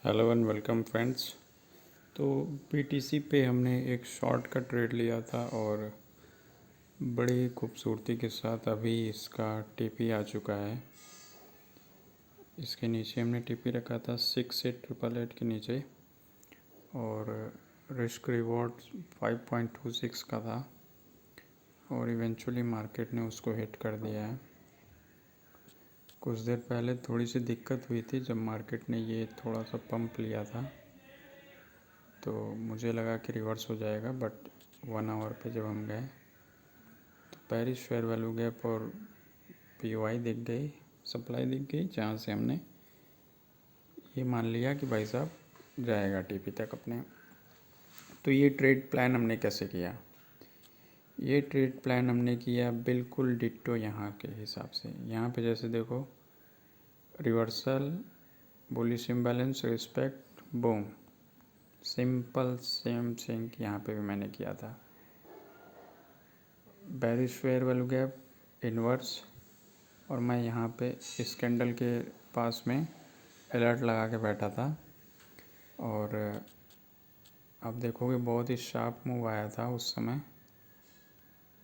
Hello and welcome friends. तो BTC पे हमने एक शॉर्ट का ट्रेड लिया था और बड़ी खूबसूरती के साथ अभी इसका टीपी आ चुका है। इसके नीचे हमने टीपी रखा था 6888 के नीचे और रिस्क रिवॉर्ड 5.26 का था और इवेंचुअली मार्केट ने उसको हिट कर दिया है। कुछ देर पहले थोड़ी सी दिक्कत हुई थी जब मार्केट ने ये थोड़ा सा पंप लिया था, तो मुझे लगा कि रिवर्स हो जाएगा, बट 1 आवर पे जब हम गए तो पेरिस फेयर वैल्यू गैप और पीओआई दिख गई, सप्लाई दिख गई, जहाँ से हमने ये मान लिया कि भाई साहब जाएगा टीपी तक अपने। तो ये ट्रेड प्लान हमने कैसे किया? ये ट्रेड प्लान हमने किया बिल्कुल डिट्टो यहाँ के हिसाब से। यहाँ पे जैसे देखो, reversal, bullish imbalance, respect, boom, simple same thing यहाँ पे भी मैंने किया था। Bearish fair value gap, inverse, और मैं यहाँ पे इस कैंडल के पास में अलर्ट लगा के बैठा था। और अब देखोगे बहुत ही शार्प मूव आया था उस समय।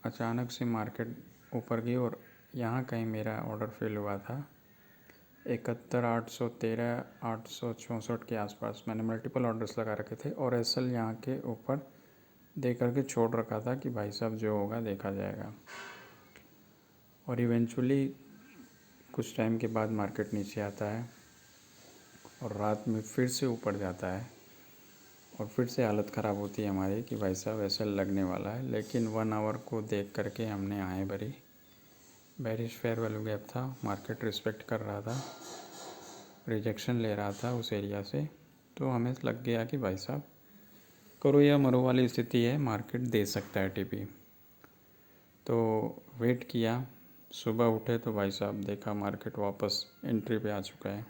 अचानक से मार्केट ऊपर गई और यहाँ कहीं मेरा ऑर्डर फेल हुआ था 71,813 864 के आसपास। मैंने मल्टीपल ऑर्डर्स लगा रखे थे और एसएल यहाँ के ऊपर दे करके छोड़ रखा था कि भाई साहब जो होगा देखा जाएगा। और इवेंचुअली कुछ टाइम के बाद मार्केट नीचे आता है और रात में फिर से ऊपर जाता है और फिर से हालत ख़राब होती है हमारी कि भाई साहब ऐसा लगने वाला है। लेकिन 1 आवर को देख करके हमने आए भरी। बेरिश फेयर वैल्यू गैप था, मार्केट रिस्पेक्ट कर रहा था, रिजेक्शन ले रहा था उस एरिया से, तो हमें लग गया कि भाई साहब करो या मरो वाली स्थिति है, मार्केट दे सकता है टीपी। तो वेट किया, सुबह उठे तो भाई साहब देखा मार्केट वापस एंट्री पे आ चुका है।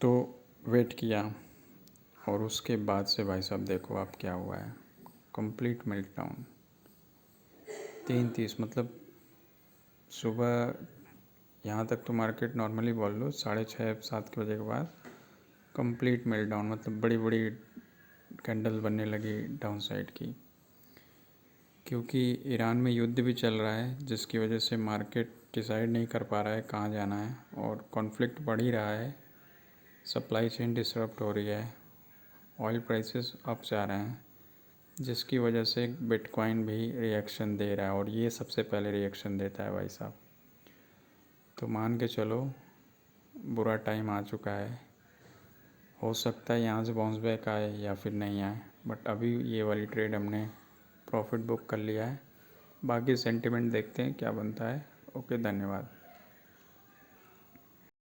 तो वेट किया और उसके बाद से भाई साहब देखो आप क्या हुआ है, कंप्लीट मेल्टडाउन। 3:30 मतलब सुबह यहाँ तक तो मार्केट नॉर्मली बोल लो 6:30-7 के बजे के बाद कंप्लीट मेल्टडाउन, मतलब बड़ी बड़ी कैंडल बनने लगी डाउन साइड की। क्योंकि ईरान में युद्ध भी चल रहा है जिसकी वजह से मार्केट डिसाइड नहीं कर पा रहा है कहाँ जाना है और कॉन्फ्लिक्ट बढ़ ही रहा है, सप्लाई चेन डिसरप्ट हो रही है, ऑयल प्राइसेस अप जा रहे हैं, जिसकी वजह से बिटकॉइन भी रिएक्शन दे रहा है और ये सबसे पहले रिएक्शन देता है भाई साहब। तो मान के चलो बुरा टाइम आ चुका है। हो सकता है यहाँ से बाउंस बैक आए या फिर नहीं आए, बट अभी ये वाली ट्रेड हमने प्रॉफिट बुक कर लिया है। बाकी सेंटिमेंट देखते हैं क्या बनता है। ओके, धन्यवाद।